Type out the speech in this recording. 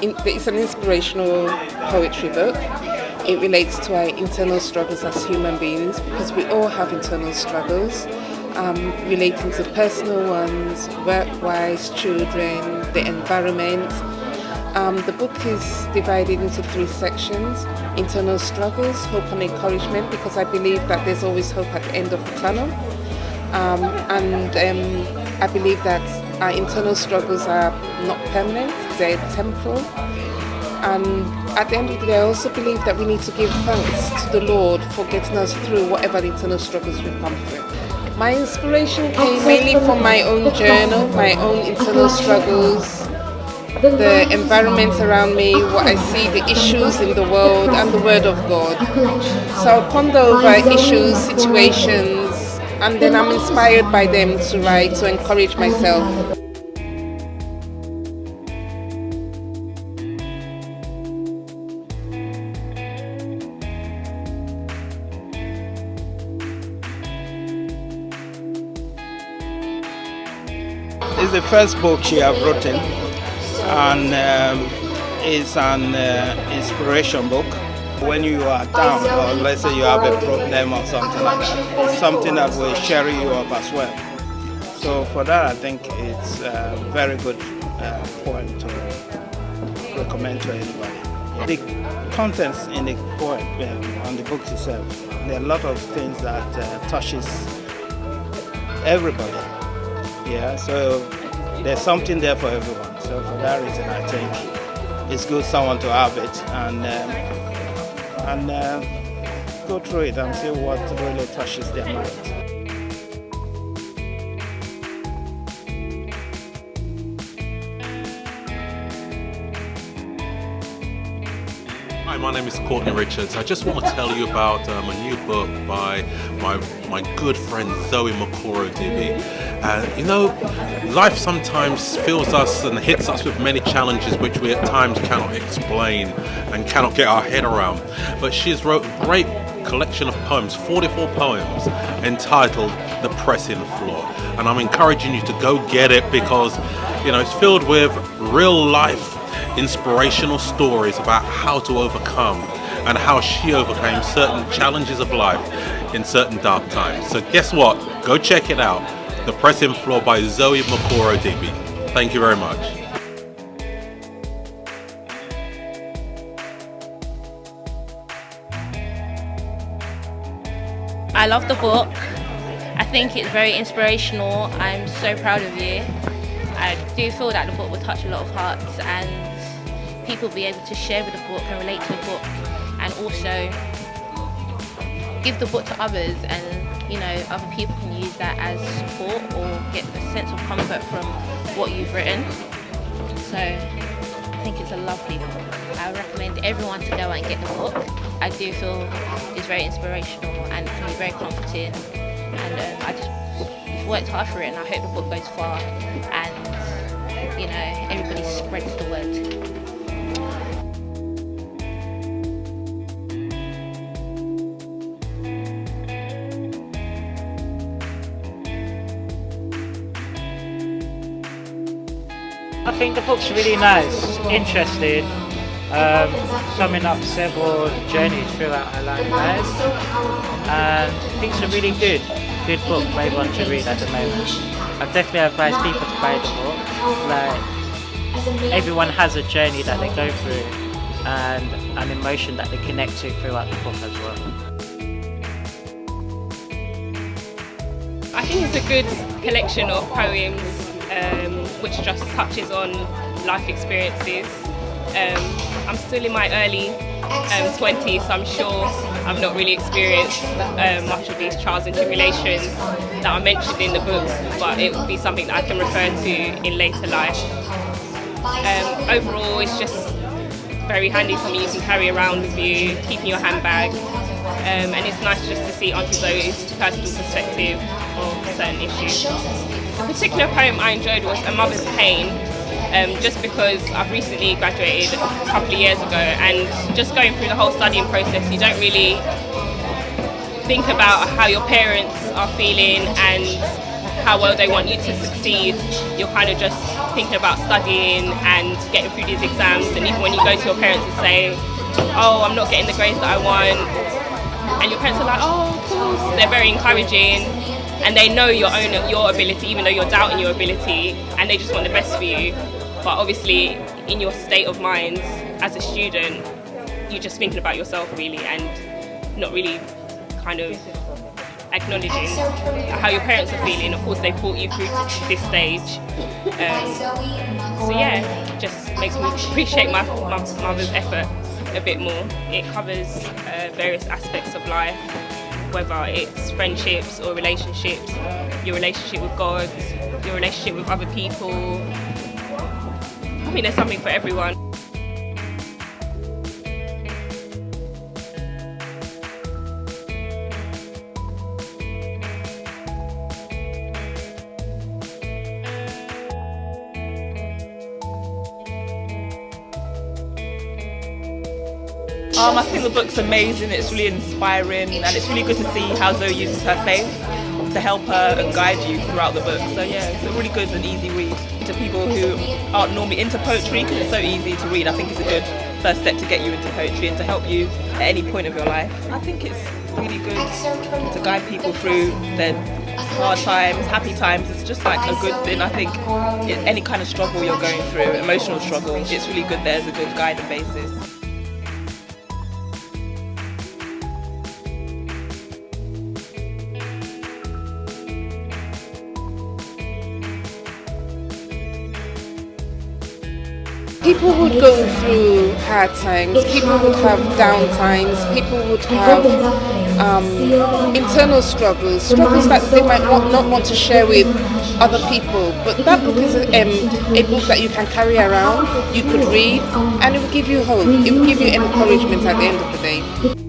it's an inspirational poetry book. It relates to our internal struggles as human beings, because we all have internal struggles, relating to personal ones, work-wise, children, the environment. The book is divided into 3 sections: internal struggles, hope and encouragement, because I believe that there's always hope at the end of the tunnel. I believe that our internal struggles are not permanent, they're temporal. And at the end of the day, I also believe that we need to give thanks to the Lord for getting us through whatever the internal struggles we've come through. My inspiration came mainly from my own journal, my own internal struggles, the environment around me, what I see, the issues in the world, and the Word of God. So I'll ponder over issues, situations, and then I'm inspired by them to write, to encourage myself. It's the first book she has written, and it's an inspiration book. When you are down, or let's say you have a problem or something like that, it's something that will cheer you up as well. So for that, I think it's a very good poem to recommend to anybody. The contents in the poem, on the book itself, there are a lot of things that touches everybody. Yeah, so there's something there for everyone. So for that reason, I think it's good someone to have it and go through it and see what really touches their mind. Hi, my name is Courtney Richards. I just want to tell you about a new book by my good friend Zoe Mukoro-Dibie. Life sometimes fills us and hits us with many challenges which we at times cannot explain and cannot get our head around. But she's wrote a great collection of poems, 44 poems, entitled The Pressing Floor. And I'm encouraging you to go get it because, it's filled with real life inspirational stories about how to overcome and how she overcame certain challenges of life in certain dark times. So guess what? Go check it out. The Pressing Floor by Zoe Mukoro-Dibie. Thank you very much. I love the book. I think it's very inspirational. I'm so proud of you. I do feel that the book will touch a lot of hearts and people will be able to share with the book and relate to the book and also give the book to others, and other people can use that as support or get a sense of comfort from what you've written. So I think it's a lovely book. I recommend everyone to go out and get the book. I do feel it's very inspirational and it can be very comforting, and I just worked hard for it, and I hope the book goes far and everybody spreads the word. I think the book's really nice, interesting, summing up several journeys throughout her life, and I think it's a really good book for everyone to read at the moment. I definitely advise people to buy the book. Everyone has a journey that they go through and an emotion that they connect to throughout the book as well. I think it's a good collection of poems which just touches on life experiences. I'm still in my early 20s, so I'm sure I've not really experienced much of these trials and tribulations that are mentioned in the book, but it would be something that I can refer to in later life. Overall, it's just very handy, something you can carry around with you, keep in your handbag, and it's nice just to see Auntie Zoe's personal perspective of certain issues. A particular poem I enjoyed was A Mother's Pain, just because I've recently graduated a couple of years ago, and just going through the whole studying process, you don't really think about how your parents are feeling and how well they want you to succeed, you're kind of just thinking about studying and getting through these exams. And even when you go to your parents and say, oh, I'm not getting the grades that I want, and your parents are like, oh, of course, they're very encouraging, and they know your ability, even though you're doubting your ability, and they just want the best for you. But obviously, in your state of mind as a student, you're just thinking about yourself really, and not really kind of acknowledging how your parents are feeling. Of course, they brought you through to this stage. So yeah, it just makes me appreciate my mother's effort a bit more. It covers various aspects of life, whether it's friendships or relationships, your relationship with God, your relationship with other people. I mean, there's something for everyone. I think the book's amazing, it's really inspiring, and it's really good to see how Zoe uses her faith to help her and guide you throughout the book. So yeah, it's a really good and easy read to people who aren't normally into poetry, because it's so easy to read. I think it's a good first step to get you into poetry and to help you at any point of your life. I think it's really good to guide people through their hard times, happy times. It's just like a good thing. I think any kind of struggle you're going through, emotional struggle, it's really good there's a good guide and basis. People would go through hard times, people would have down times, people would have internal struggles that they might not want to share with other people. But that book is a book that you can carry around, you could read, and it will give you hope, it will give you encouragement at the end of the day.